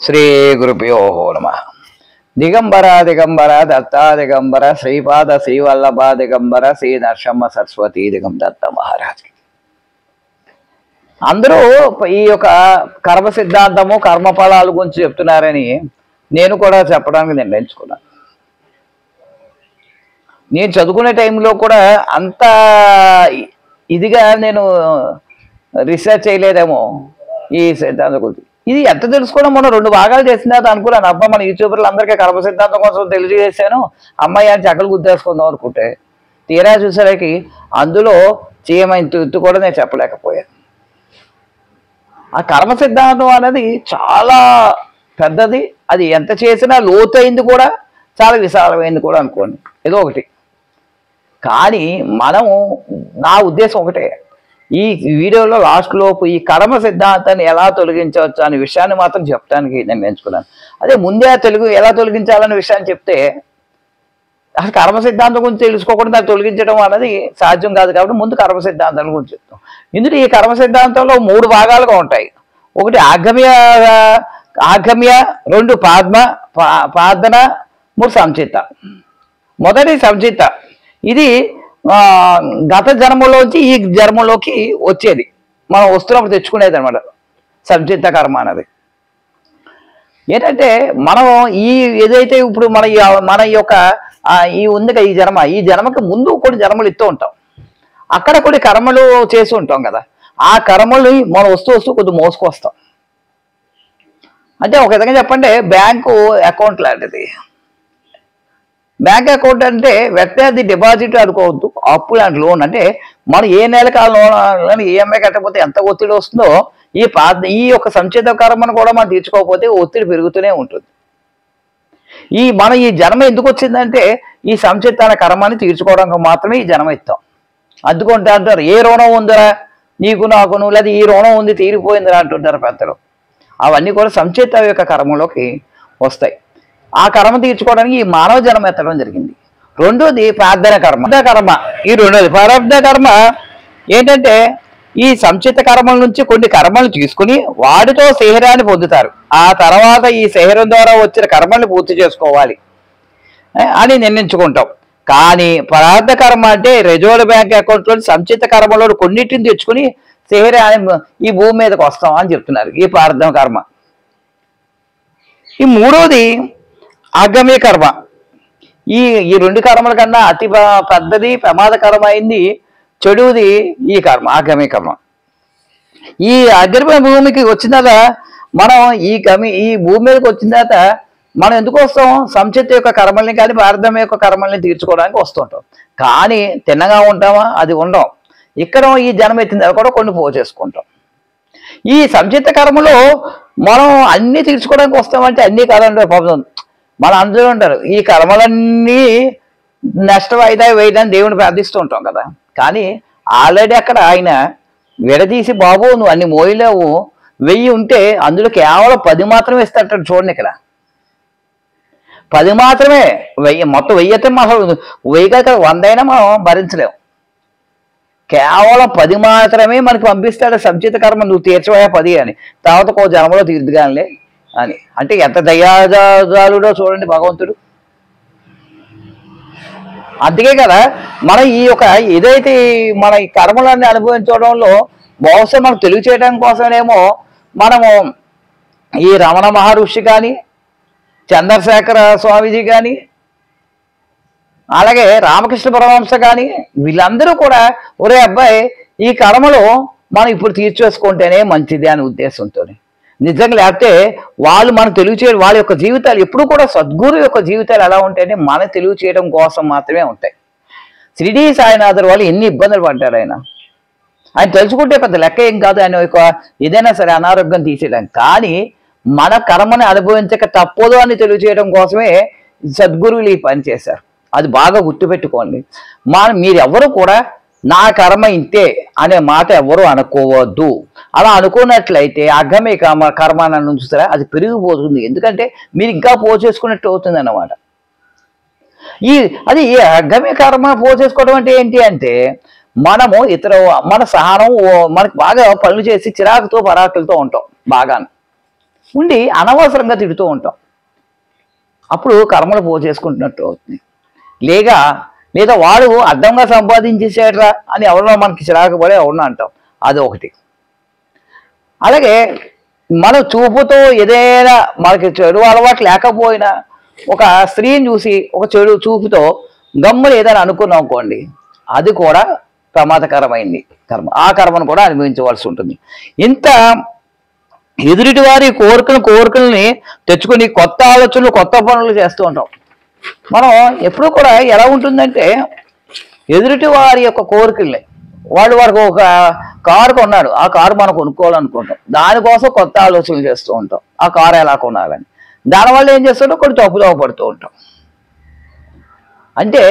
శ్రీ గురుభ్యో నమః. దిగంబర దిగంబర దత్తా దిగంబర శ్రీపాద శ్రీవల్లభ దిగంబర శ్రీ నరసింహ సరస్వతి దత్త మహారాజ్. అందరూ ఈ యొక్క కర్మ సిద్ధాంతము కర్మఫలాల గురించి చెప్తున్నారని నేను కూడా చెప్పడానికి నిర్ణయించుకున్నాను. నేను చదువుకునే టైంలో కూడా అంత ఇదిగా నేను రీసెర్చ్ చేయలేదేమో ఈ సిద్ధాంతం గురించి. ఇది ఎంత తెలుసుకోవడం మనం 2 భాగాలు చేసిన అనుకున్నాను. అబ్బా మన యూట్యూబర్లు అందరికీ కర్మ సిద్ధాంతం కోసం తెలియజేశాను, అమ్మాయి అని చక్కలు గుద్దేసుకుందాం అనుకుంటే తీరా చూసేసరికి అందులో చేయమైంది కూడా నేను చెప్పలేకపోయాను. ఆ కర్మ సిద్ధాంతం అనేది చాలా పెద్దది, అది ఎంత చేసినా లోతైంది కూడా, చాలా విశాలమైంది కూడా అనుకోండి, ఏదో ఒకటి. కానీ మనము నా ఉద్దేశం ఒకటే, ఈ వీడియోలో లాస్ట్లోపు ఈ కర్మ సిద్ధాంతాన్ని ఎలా తొలగించవచ్చు అనే విషయాన్ని మాత్రం చెప్పడానికి నేను ఎంచుకున్నాను. అదే ముందే ఎలా తొలగించాలనే విషయాన్ని చెప్తే అసలు కర్మ సిద్ధాంతం గురించి తెలుసుకోకుండా దాన్ని తొలగించడం అనేది సాధ్యం కాదు. కాబట్టి ముందు కర్మ సిద్ధాంతం గురించి చెప్తాం. ఇందులో ఈ కర్మ సిద్ధాంతంలో 3 భాగాలుగా ఉంటాయి. ఒకటి ఆగమ్య, 2 ప్రార్థన, 3 సంచిత. మొదటి సంచిత, ఇది గత జన్మలోంచి ఈ జన్మలోకి వచ్చేది, మనం వస్తున్నప్పుడు తెచ్చుకునేది అనమాట సంచిత కర్మ అనేది. ఏంటంటే మనం ఏదైతే ఇప్పుడు మన యొక్క ఈ ఉందిగా ఈ జన్మకి ముందు కొన్ని జన్మలు ఇస్తూ ఉంటాం, అక్కడ కొన్ని కర్మలు చేసి ఉంటాం కదా, ఆ కర్మలు మనం వస్తూ కొద్దిగా మోసుకొస్తాం. అంటే ఒక విధంగా చెప్పండి, బ్యాంకు అకౌంట్ లాంటిది. బ్యాంక్ అకౌంట్ అంటే వెంటనే అది డిపాజిట్ అనుకోవద్దు, అప్పు లాంటి లోన్. అంటే మనం ఏ నెలకు ఆ లోన్ ఈఎంఐ కట్టకపోతే ఎంత ఒత్తిడి వస్తుందో ఈ యొక్క సంచిత కర్మను కూడా మనం తీర్చుకోకపోతే ఒత్తిడి పెరుగుతూనే ఉంటుంది. మన ఈ జన్మ ఎందుకు వచ్చిందంటే ఈ సంచిత కర్మాన్ని తీర్చుకోవడానికి మాత్రమే ఈ జన్మ ఇస్తాం. అందుకుంటే అంటారు, ఏ రుణం ఉందిరా నీకు నాకును, లేదా ఈ రుణం ఉంది తీరిపోయిందిరా అంటుంటారు పెద్దలు. అవన్నీ కూడా సంచిత యొక్క కర్మలోకి వస్తాయి. ఆ కర్మ తీర్చుకోవడానికి ఈ మానవ జన్మ ఎత్తడం జరిగింది. రెండోది ప్రార్థన కర్మ. ఈ రెండోది ప్రారంభ కర్మ ఏంటంటే ఈ సంచిత కర్మల నుంచి కొన్ని కర్మలు తీసుకుని వాటితో శరీరాన్ని పొందుతారు. ఆ తర్వాత ఈ శరీరం ద్వారా వచ్చిన కర్మల్ని పూర్తి చేసుకోవాలి అని నిర్ణయించుకుంటాం. కానీ ప్రార్థన కర్మ అంటే రెజోల్ బ్యాంక్ అకౌంట్లో సంచిత కర్మలో కొన్నిటిని తెచ్చుకుని శరీరాన్ని ఈ భూమి మీదకి వస్తాం అని చెప్తున్నారు, ఈ ప్రార్థన కర్మ. ఈ మూడోది ఆగమ్య కర్మ. ఈ 2 కర్మల కన్నా అతి పెద్దది ప్రమాదకరం అయింది చెడుది ఈ కర్మ, ఆగమ్య కర్మ. ఈ అగ్రమ భూమికి వచ్చిన తర్వాత మనం ఈ భూమి మీదకి వచ్చిన తర్వాత మనం ఎందుకు వస్తాం? సంచిత యొక్క కర్మల్ని కానీ ప్రార్థన యొక్క కర్మల్ని తీర్చుకోవడానికి వస్తుంటాం. కానీ తిన్నగా ఉంటామా? అది ఉండం. ఇక్కడ ఈ జన్మ ఎత్తిన తర్వాత కూడా కొన్ని పోసేసుకుంటాం. ఈ సంచిత కర్మలో మనం అన్నీ తీర్చుకోవడానికి వస్తామంటే అన్నీ కాదంటే పాపం మన అందరూ ఉంటారు, ఈ కర్మలన్నీ నష్టం అయితే వేయడానికి దేవుని ప్రార్థిస్తూ ఉంటాం కదా. కానీ ఆల్రెడీ అక్కడ ఆయన విడదీసి, బాబు నువ్వు అన్ని మోయలేవు, 1000 ఉంటే అందులో కేవలం 10 మాత్రమే ఇస్తాడు. చూడండి, ఇక్కడ 10 మాత్రమే, 1000 మొత్తం 1000 అయితే మనం 1000 కాక 100 అయినా మనం భరించలేము. కేవలం 10 మాత్రమే మనకి పంపిస్తాడు. సంచిత కర్మ నువ్వు తీర్చవయా 10 అని, తర్వాత జన్మలో తీర్చుగానిలే అని. అంటే ఎంత దయాదాలుడో చూడండి భగవంతుడు. అందుకే కదా మనం ఈ యొక్క ఏదైతే మన ఈ కర్మలన్నీ అనుభవించడంలో బహుశా మనం తెలుగు చేయడం కోసమేమో మనము ఈ రమణ మహర్షి కానీ, చంద్రశేఖర స్వామీజీ కానీ, అలాగే రామకృష్ణ పరమహంస కానీ, వీళ్ళందరూ కూడా ఒరే అబ్బాయి ఈ కర్మలో మనం ఇప్పుడు తీర్చేసుకుంటేనే మంచిది అనే ఉద్దేశంతో, నిజంగా లేకపోతే వాళ్ళు మనం తెలుగు చేయడం, వాళ్ళ యొక్క జీవితాలు ఎప్పుడు కూడా సద్గురు యొక్క జీవితాలు ఎలా ఉంటాయంటే మన తెలుగు చేయడం కోసం మాత్రమే ఉంటాయి. షిరిడీ సాయినాథుడు వాళ్ళు ఎన్ని ఇబ్బందులు పడ్డారు. ఆయన తెలుసుకుంటే పెద్ద లెక్క ఏం కాదు, ఆయన యొక్క ఏదైనా సరే అనారోగ్యం తీసేయడానికి. కానీ మన కర్మని అనుభవించక తప్పదు అని తెలుగు చేయడం కోసమే సద్గురువులు ఈ పని చేశారు. అది బాగా గుర్తుపెట్టుకోండి. మీరెవరు కూడా నా కర్మ ఇంతే అనే మాట ఎవరు అనుకోవద్దు. అలా అనుకున్నట్లయితే అగమ్య కర్మ అని చూస్తారా, అది పెరిగిపోతుంది. ఎందుకంటే మీరు ఇంకా పోసేసుకున్నట్టు అవుతుంది అన్నమాట. అది అగమ్య కర్మ పోసేసుకోవడం అంటే ఏంటి అంటే మనము మన సహనం, మనకు బాగా పనులు చేసి చిరాకుతో పరాకులతో ఉంటాం బాగా. ఉండి అనవసరంగా తిడుతూ ఉంటాం. అప్పుడు కర్మలు పోసేసుకుంటున్నట్టు అవుతుంది. లేదా వాడు అడ్డంగా సంపాదించేసాడరా అని ఎవరినో మనకి చిరాకు పడి ఎవరినో అంటాం. అది ఒకటి. అలాగే మన చూపుతో ఏదైనా మనకి చెడు అలవాటు లేకపోయినా ఒక స్త్రీని చూసి ఒక చెడు చూపుతో గమ్ములు ఏదైనా అనుకున్నాం అనుకోండి, అది కూడా ప్రమాదకరమైంది కర్మ. ఆ కర్మను కూడా అనుభవించవలసి ఉంటుంది. ఇంత ఎదుటి వారి కోరికల్ని తెచ్చుకొని కొత్త ఆలోచనలు కొత్త పనులు చేస్తూ ఉంటాం. మనం ఎప్పుడూ కూడా ఎలా ఉంటుందంటే ఎదుటి వారి యొక్క కోరికల్ని వాడికి ఒక కారు కొన్నాడు, ఆ కారు మనం కొనుక్కోవాలనుకుంటాం. దానికోసం కొత్త ఆలోచనలు చేస్తూ ఉంటాం, ఆ కారు ఎలా కొనాలని. దానివల్ల ఏం చేస్తుంటాం, కొన్ని తప్పుదోవ పడుతూ ఉంటాం. అంటే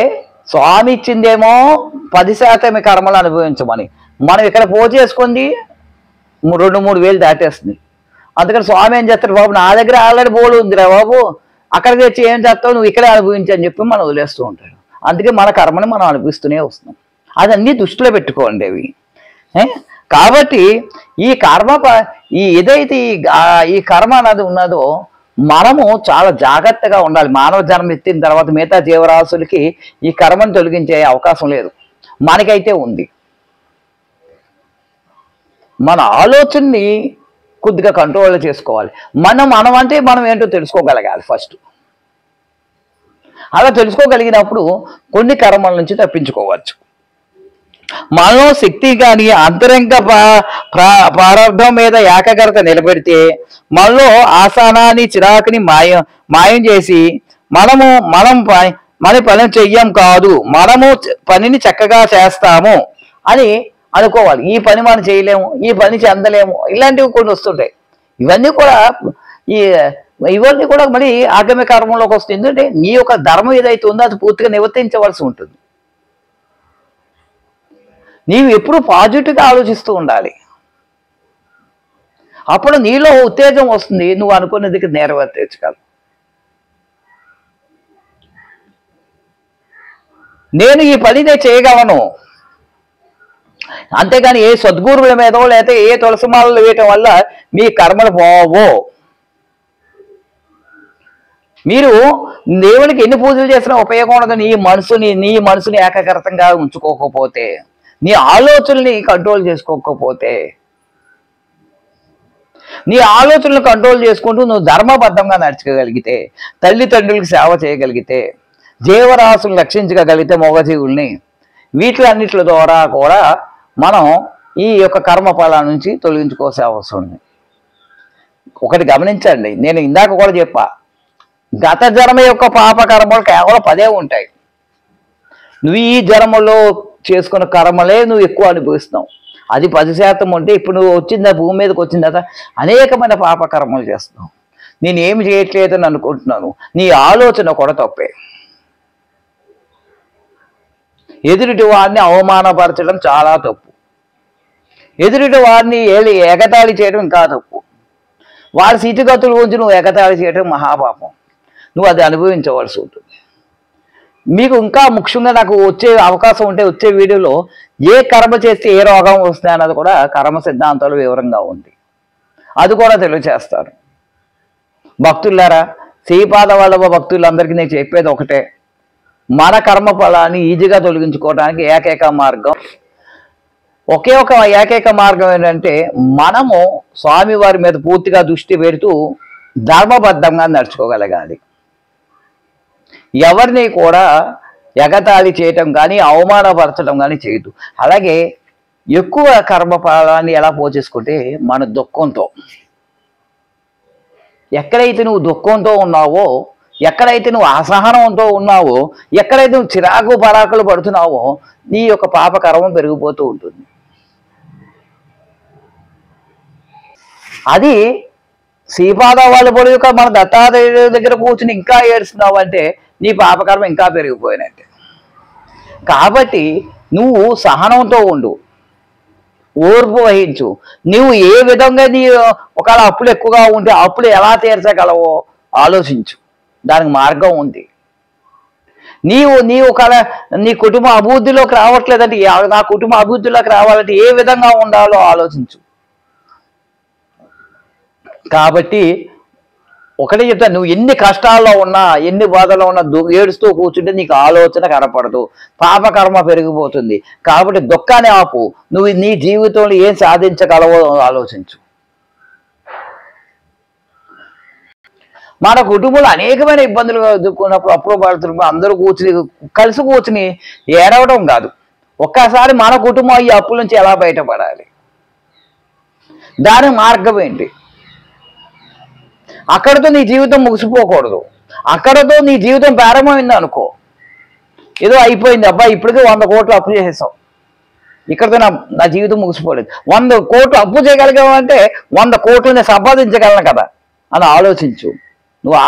స్వామి ఇచ్చిందేమో 10% కర్మలు అనుభవించమని, మనం ఇక్కడ పోచేసుకుంది 2-3 వేలు దాటేస్తుంది. అందుకని స్వామి ఏం చేస్తారు, బాబు నా దగ్గర ఆల్రెడీ బోర్డు ఉందిరా బాబు, అక్కడికి వచ్చి ఏం చేస్తావు, నువ్వు ఇక్కడే అనుభవించని చెప్పి మనం వదిలేస్తూ ఉంటాడు. అందుకే మన కర్మని మనం అనుభవిస్తూనే వస్తున్నాం. అదన్నీ దృష్టిలో పెట్టుకోండి అవి. కాబట్టి ఈ కర్మ ఏదైతే ఈ కర్మ అన్నది ఉన్నదో మనము చాలా జాగ్రత్తగా ఉండాలి. మానవ జన్మ ఎత్తిన తర్వాత మిగతా జీవరాశులకి ఈ కర్మను తొలగించే అవకాశం లేదు, మనకైతే ఉంది. మన ఆలోచనని కొద్దిగా కంట్రోల్ చేసుకోవాలి. మనం అంటే మనం ఏంటో తెలుసుకోగలగాలి ఫస్ట్. అలా తెలుసుకోగలిగినప్పుడు కొన్ని కర్మల నుంచి తప్పించుకోవచ్చు. మనలో శక్తి కానీ అంతరంగ ప్రారంభం మీద ఏకాగ్రత నిలబెడితే మనలో ఆసనాన్ని చిరాకుని మాయం చేసి మనం పని చెయ్యం కాదు, మనము పనిని చక్కగా చేస్తాము అని అనుకోవాలి. ఈ పని మనం చేయలేము, ఈ పని చెందలేము, ఇలాంటివి కొన్ని వస్తుంటాయి. ఇవన్నీ కూడా మరి ఆగమ్య కర్మంలోకి వస్తుంది. ఎందుకంటే నీ యొక్క ధర్మం ఏదైతే ఉందో అది పూర్తిగా నివర్తించవలసి ఉంటుంది. నీవు ఎప్పుడు పాజిటివ్గా ఆలోచిస్తూ ఉండాలి. అప్పుడు నీలో ఉత్తేజం వస్తుంది, నువ్వు అనుకున్నది నెరవేర్చగలవు. నేను ఈ పని చేయగలను, అంతేగాని ఏ సద్గురువుల మీదో లేకపోతే ఏ తులసిమాలలు వేయటం వల్ల మీ కర్మలు పోవో. మీరు దేవునికి ఎన్ని పూజలు చేసినా ఉపయోగం ఉండదు నీ మనసుని ఏకాగ్రతంగా ఉంచుకోకపోతే, నీ ఆలోచనల్ని కంట్రోల్ చేసుకోకపోతే. నీ ఆలోచనలు కంట్రోల్ చేసుకుంటూ నువ్వు ధర్మబద్ధంగా నడుచుకోగలిగితే, తల్లిదండ్రులకు సేవ చేయగలిగితే, జీవరాశులను రక్షించగలిగితే, మూగజీవుల్ని, వీటిలన్నిటి ద్వారా కూడా మనం ఈ యొక్క కర్మఫల నుంచి తొలగించుకోవాల్సిన అవసరం ఉంది. ఒకటి గమనించండి, నేను ఇందాక కూడా చెప్పా, గత జన్మ యొక్క పాపకర్మలు కేవలం 10 ఉంటాయి. నువ్వు ఈ జన్మలో చేసుకున్న కర్మలే నువ్వు ఎక్కువ అనుభవిస్తున్నావు. అది 10% ఉంటే ఇప్పుడు నువ్వు భూమి మీదకి వచ్చిన తర్వాత అనేకమైన పాపకర్మలు చేస్తున్నావు. నేను ఏమి చేయట్లేదని అనుకుంటున్నాను, నీ ఆలోచన కూడా తప్పే. ఎదుటి వారిని అవమానపరచడం చాలా తప్పు. ఎదుటి వారిని ఎగతాళి చేయడం ఇంకా తప్పు. వారి స్థితిగతుల గురించి నువ్వు ఎగతాళి చేయడం మహాపాపం. నువ్వు అది అనుభవించవలసి ఉంటుంది. మీకు ఇంకా ముఖ్యంగా నాకు వచ్చే అవకాశం ఉంటే వచ్చే వీడియోలో ఏ కర్మ చేస్తే ఏ రోగం వస్తుంది అన్నది కూడా కర్మ సిద్ధాంతాలు వివరంగా ఉంది, అది కూడా తెలియచేస్తారు. భక్తులారా, శ్రీపాద వల్లభ భక్తులందరికీ నేను చెప్పేది ఒకటే, మన కర్మ ఫలాన్ని ఈజీగా తొలగించుకోవడానికి ఒకే ఒక ఏకైక మార్గం ఏంటంటే మనము స్వామివారి మీద పూర్తిగా దృష్టి పెడుతూ ధర్మబద్ధంగా నడుచుకోగలగాలి. ఎవరిని కూడా ఎగతాళి చేయటం కానీ అవమానపరచడం కానీ చేయదు. అలాగే ఎక్కువ కర్మ ఫలాన్ని ఎలా పోచేసుకుంటే మన దుఃఖంతో, ఎక్కడైతే నువ్వు దుఃఖంతో ఉన్నావో, ఎక్కడైతే నువ్వు అసహనంతో ఉన్నావో, ఎక్కడైతే నువ్వు చిరాకు పరాకులు పడుతున్నావో నీ యొక్క పాపకర్మం పెరిగిపోతూ ఉంటుంది. అది శ్రీపాద వల్లభుడు యొక్క మన దత్తాత్రేయుడి దగ్గర కూర్చుని ఇంకా ఏడుస్తున్నావు అంటే నీ పాపకర్మ ఇంకా పెరిగిపోయినట్టే. కాబట్టి నువ్వు సహనంతో ఉండు, ఓర్పు వహించు. నువ్వు ఏ విధంగా నీ ఒకవేళ అప్పులు ఎక్కువగా ఉంటే అప్పులు ఎలా తీర్చగలవో ఆలోచించు, దానికి మార్గం ఉంది. నీవు ఒకవేళ నీ కుటుంబ అభివృద్ధిలోకి రావట్లేదంటే, నా కుటుంబ అభివృద్ధిలోకి రావాలంటే ఏ విధంగా ఉండాలో ఆలోచించు. కాబట్టి ఒకటే చెప్తాను, నువ్వు ఎన్ని కష్టాల్లో ఉన్నా ఎన్ని బాధల్లో ఉన్నా ఏడుస్తూ కూర్చుంటే నీకు ఆలోచన కనపడదు, పాపకర్మ పెరిగిపోతుంది. కాబట్టి దుఃఖాన్ని ఆపు, నువ్వు నీ జీవితంలో ఏం సాధించగలవో ఆలోచించు. మన కుటుంబంలో అనేకమైన ఇబ్బందులు ఎదుర్కొన్నప్పుడు అప్పులు పడుతున్నప్పుడు అందరూ కలిసి కూర్చుని ఏడవడం కాదు, ఒక్కసారి మన కుటుంబం ఈ అప్పుల నుంచి ఎలా బయటపడాలి, దాని మార్గం ఏంటి, అక్కడితో నీ జీవితం ముగిసిపోకూడదు. అక్కడతో నీ జీవితం ప్రారంభమైంది అనుకో, ఏదో అయిపోయింది అబ్బా ఇప్పటికే 100 కోట్లు అప్పు చేసేసావు, ఇక్కడితో నా జీవితం ముగిసిపోలేదు. 100 కోట్లు అప్పు చేయగలిగావంటే 100 కోట్లు నేను సంపాదించగలను కదా అని ఆలోచించు. నువ్వు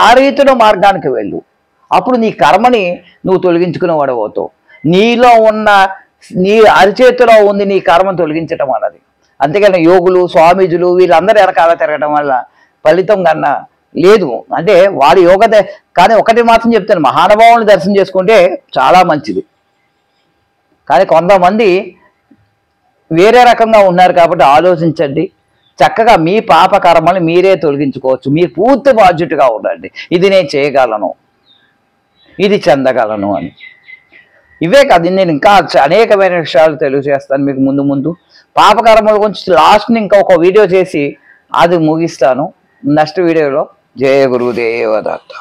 ఆ రీతిలో మార్గానికి వెళ్ళు, అప్పుడు నీ కర్మని నువ్వు తొలగించుకునేవాడు అవుతావు. నీలో ఉన్న నీ అరిచేతిలో ఉంది నీ కర్మను తొలగించడం అన్నది. అంతేకాని యోగులు స్వామీజులు వీళ్ళందరూ వెనకాల తిరగడం వల్ల ఫలితం కన్నా లేదు. అంటే వాడి యోగతే. కానీ ఒకటి మాత్రం చెప్తాను, మహానుభావుని దర్శనం చేసుకుంటే చాలా మంచిది. కానీ కొంతమంది వేరే రకంగా ఉన్నారు కాబట్టి ఆలోచించండి. చక్కగా మీ పాప కర్మని మీరే తొలగించుకోవచ్చు. మీరు పూర్తి బాధ్యతగా ఉండండి, ఇది నేను చేయగలను, ఇది చెందగలను అని. ఇవే కాదు, నేను ఇంకా అనేకమైన విషయాలు తెలియజేస్తాను మీకు ముందు. పాపకర్మల గురించి లాస్ట్ని ఇంకొక వీడియో చేసి అది ముగిస్తాను నెక్స్ట్ వీడియోలో. జయ గురుదేవ దత్త.